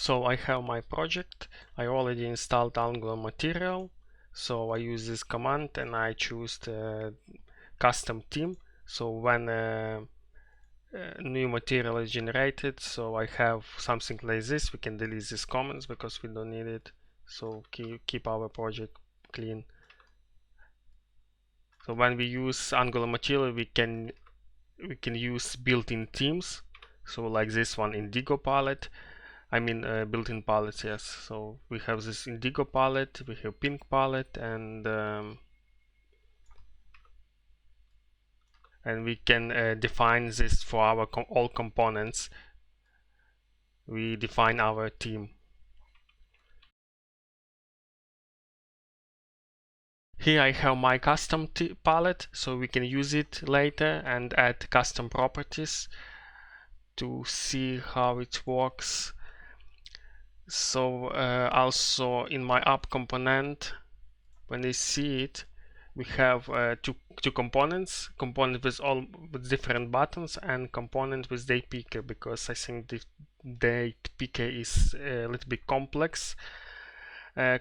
So I have my project. I already installed Angular material. So I use this command and I choose the custom theme. So when new material is generated, so I have something like this. We can delete these comments because we don't need it. So keep our project clean. So when we use Angular material, we can use built-in themes. So like this one, Indigo palette. I mean built-in palettes, yes. So we have this Indigo palette, we have Pink palette, and we can define this for our all components. We define our theme. Here I have my custom palette, so we can use it later and add custom properties to see how it works. So also in my app component, when they see it, we have two components with different buttons, and component with date picker, because I think the date picker is a little bit complex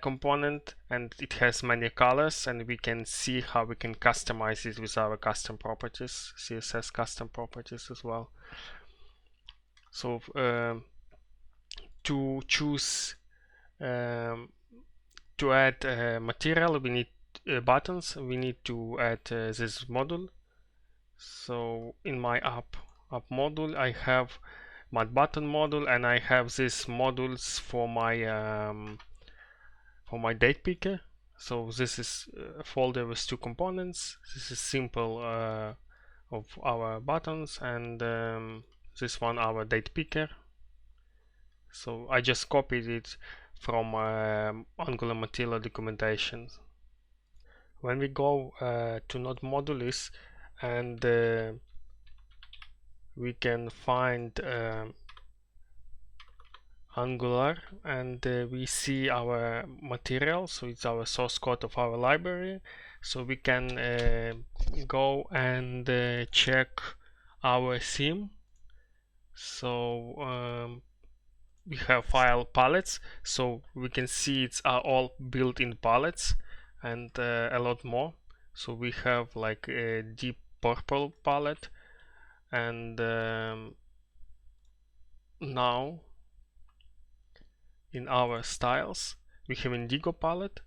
component and it has many colors, and we can see how we can customize it with our custom properties, CSS custom properties as well. So to choose to add material, we need buttons. We need to add this module. So in my app module, I have my button module, and I have these modules for my date picker. So this is a folder with two components. This is simple of our buttons, and this one our date picker. So I just copied it from Angular material documentation. When we go to node modules, and we can find Angular, and we see our material, so it's our source code of our library. So we can go and check our theme. So we have file palettes, so we can see it's all built-in palettes, and a lot more. So we have like a deep purple palette, and now in our styles we have Indigo palette,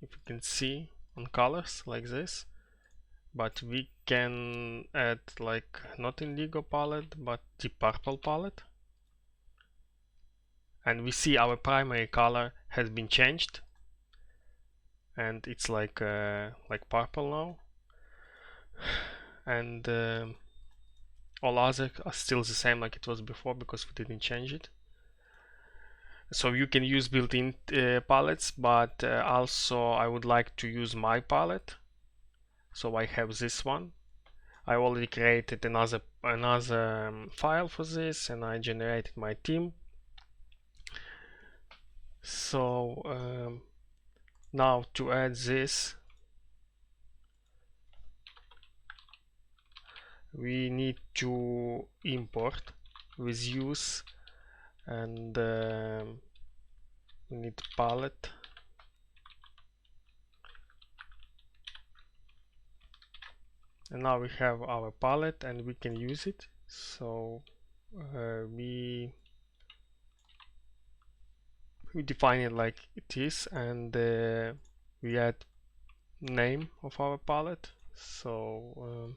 if you can see on colors like this, but we can add like not Indigo palette but deep purple palette, and we see our primary color has been changed and it's like purple now, and all others are still the same like it was before because we didn't change it. So you can use built-in palettes, but also I would like to use my palette. So I have this one. I already created another file for this, and I generated my theme. So now to add this, we need to import with use, and we need palette, and now we have our palette and we can use it. So we define it like it is, and we add name of our palette. So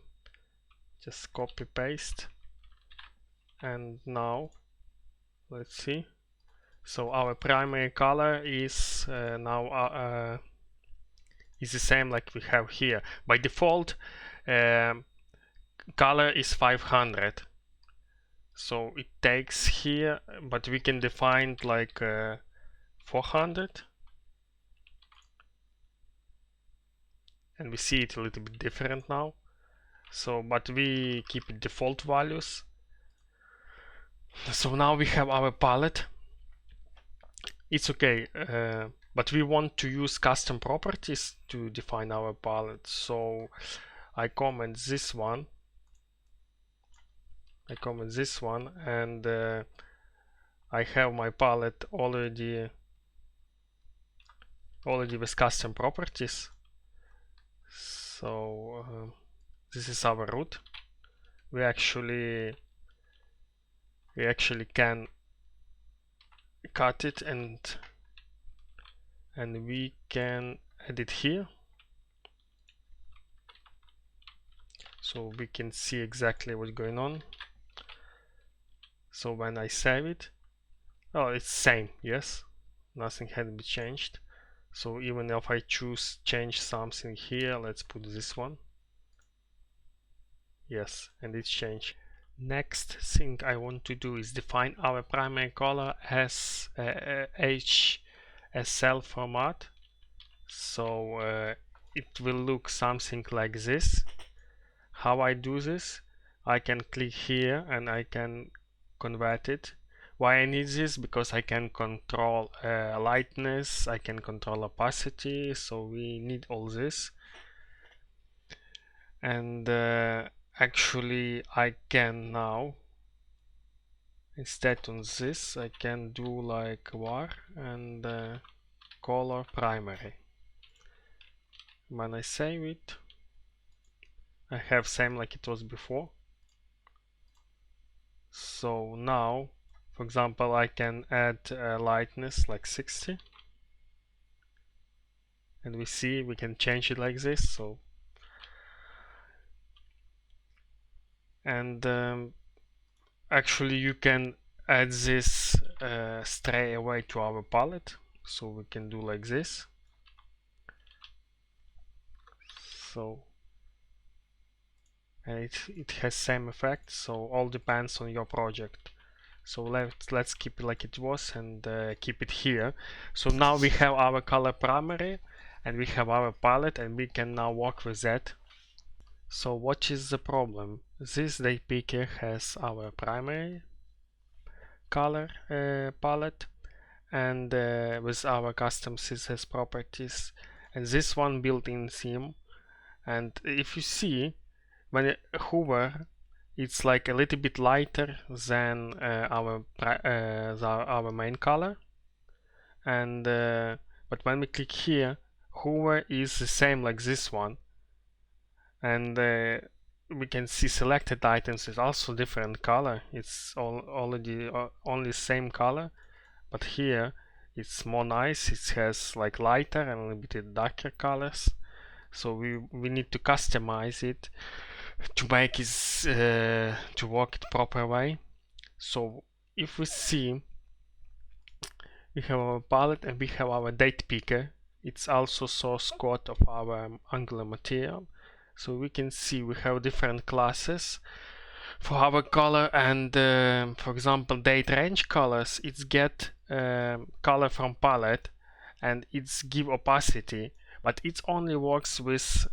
just copy paste, and now let's see. So our primary color is now is the same like we have here. By default, color is 500. So it takes here, but we can define like 400, and we see it a little bit different now. So but we keep it default values. So now we have our palette. It's okay, but we want to use custom properties to define our palette. So I comment this one, and I have my palette already with custom properties. So this is our root. We actually can cut it and we can edit here, so we can see exactly what's going on. So when I save it, oh, it's same, yes, nothing had been changed. So even if I change something here, let's put this one, yes, and it's changed. Next thing I want to do is define our primary color as HSL format. So it will look something like this. How I do this? I can click here and I can convert it. Why I need this? Because I can control lightness, I can control opacity, so we need all this. And actually I can now, instead on this, I can do like var and color primary. When I save it, I have same like it was before. So now, for example, I can add lightness like 60, and we see we can change it like this. So, and actually you can add this straight away to our palette. So we can do like this. So, and it has same effect. So all depends on your project. So let's keep it like it was and keep it here. So now we have our color primary and we have our palette, and we can now work with that. So what is the problem? This date picker has our primary color palette and with our custom CSS properties, and this one built-in theme. And if you see, when it hover, it's like a little bit lighter than our main color. And but when we click here, hover is the same like this one, and we can see selected items is also different color. It's already only same color, but here it's more nice. It has like lighter and a little bit darker colors. So we need to customize it to make it to work it proper way. So if we see, we have our palette and we have our date picker. It's also source code of our Angular material. So we can see we have different classes for our color, and for example date range colors, it's get color from palette and it's give opacity, but it only works with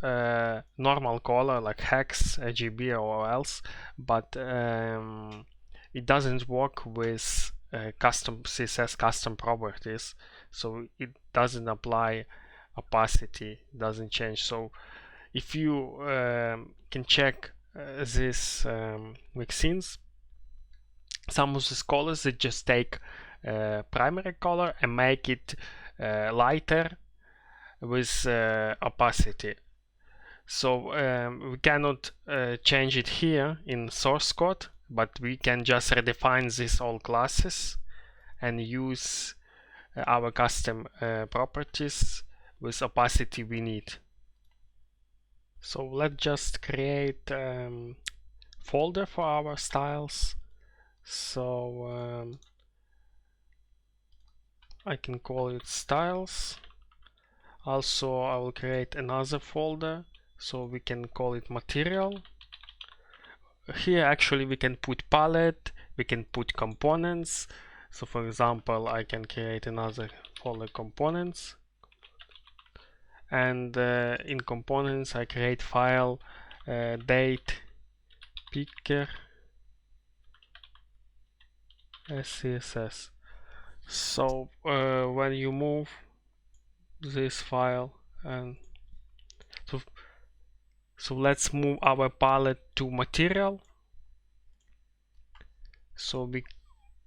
normal color like hex, RGB or else, but it doesn't work with custom CSS custom properties, so it doesn't apply opacity, doesn't change. So if you can check this mixins, some of the colors they just take primary color and make it lighter with opacity. So we cannot change it here in source code, but we can just redefine these all classes and use our custom properties with opacity we need. So let's just create folder for our styles. So I can call it styles. Also I will create another folder, so we can call it material. Here actually we can put palette, we can put components. So for example, I can create another folder components, and in components I create file date picker CSS. So when you move this file, and so let's move our palette to material. So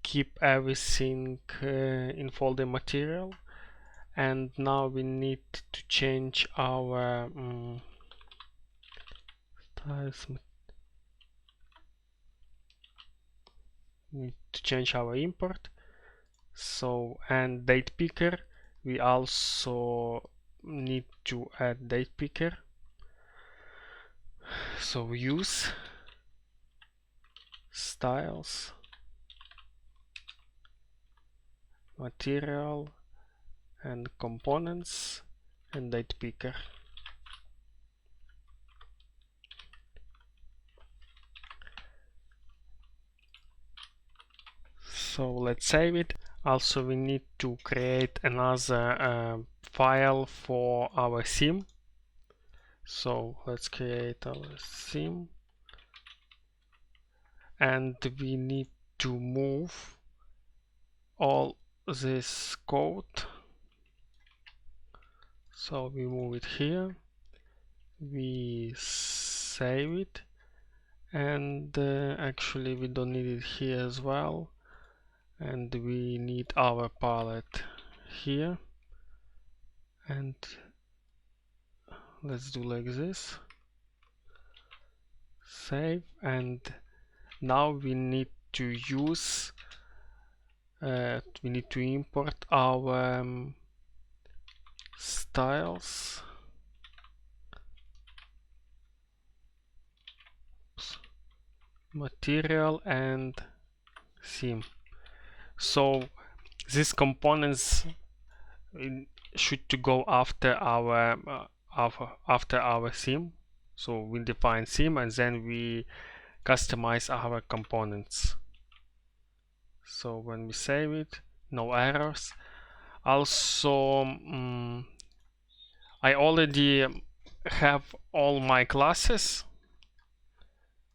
keep everything in folder material, and now we need to change our styles, need to change our import. So, and date picker, we also need to add date picker. So use styles material and components and date picker. So let's save it. Also, we need to create another file for our theme. So let's create our theme, and we need to move all this code. So we move it here, we save it, and actually we don't need it here as well, and we need our palette here, and let's do like this, save. And now we need to use we need to import our styles material and theme. So these components should to go after our theme. So we define theme and then we customize our components. So when we save it, no errors. Also, I already have all my classes.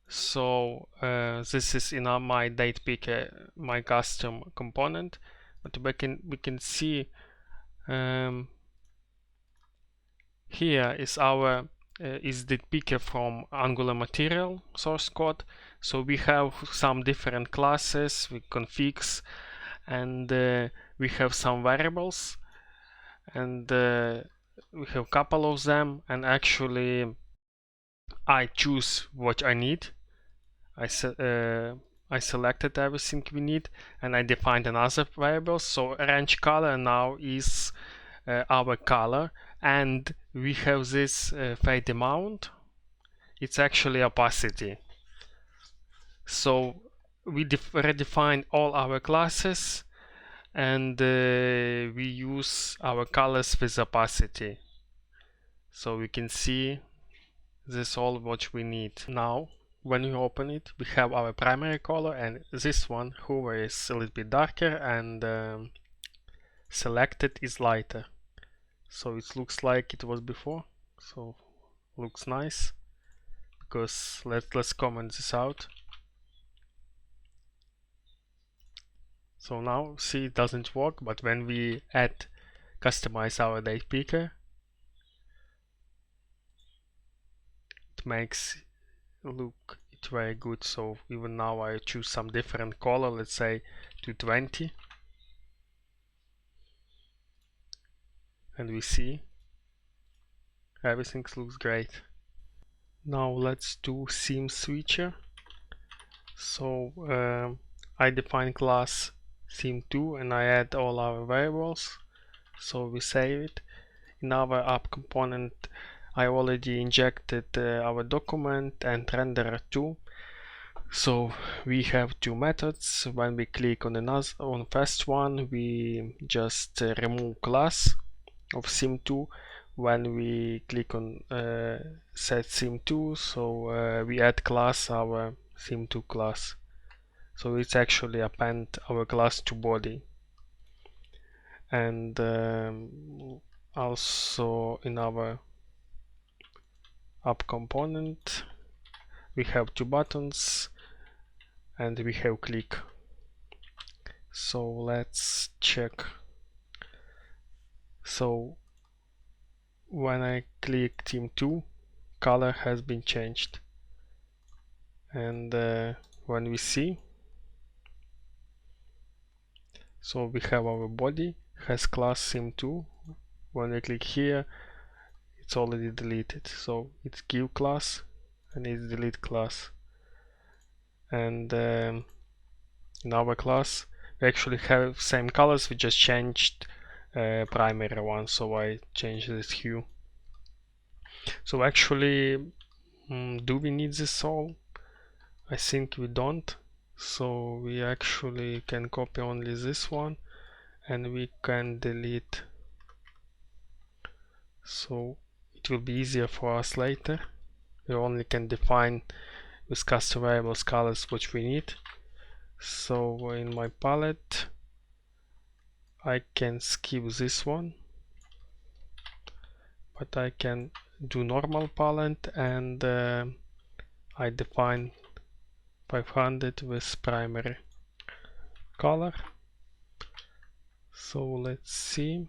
So this is in my date picker, my custom component. But we can see here is our is the picker from Angular material source code. So we have some different classes with configs, and we have some variables, and we have a couple of them, and actually I choose what I need. I selected everything we need, and I defined another variable. So range color now is our color, and we have this fade amount. It's actually opacity. So we redefine all our classes, and we use our colors with opacity. So we can see this all what we need. Now when we open it, we have our primary color, and this one, Hoover, is a little bit darker, and selected is lighter. So it looks like it was before. So looks nice. Because let's comment this out. So now see, it doesn't work, but when we customize our date picker, it makes look it very good. So even now I choose some different color, let's say 220, and we see everything looks great. Now let's do theme switcher. So I define class theme2 and I add all our variables. So we save it. In our app component, I already injected our document and renderer too. So we have two methods. When we click on first one, we just remove class of theme2. When we click on set theme2, so we add class our theme2 class. So it's actually append our class to body. And also in our app component, we have two buttons and we have click. So let's check. So when I click theme2, color has been changed, and when we see, So we have our body has class sim2. When I click here, it's already deleted. So it's give class and it's delete class. And in our class we actually have same colors, we just changed primary one, so I changed this hue. So actually, do we need this all? I think we don't. So we actually can copy only this one and we can delete, so it will be easier for us later. We only can define with custom variables colors which we need. So in my palette I can skip this one, but I can do normal palette, and I define 500 with primary color. So let's see.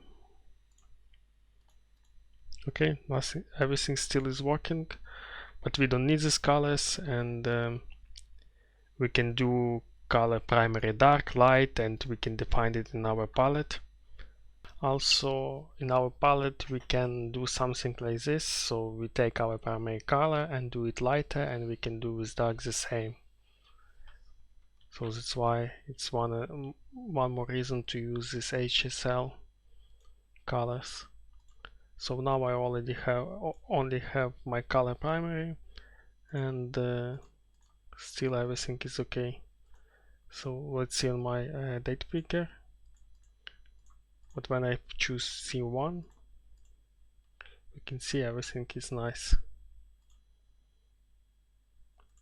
Okay, nothing, everything still is working, but we don't need these colors, and we can do color primary dark, light, and we can define it in our palette. Also in our palette we can do something like this, so we take our primary color and do it lighter, and we can do with dark the same. So that's why it's one more reason to use this HSL colors. So now I already only have my color primary, and still everything is okay. So let's see on my date picker. But when I choose C1, you can see everything is nice.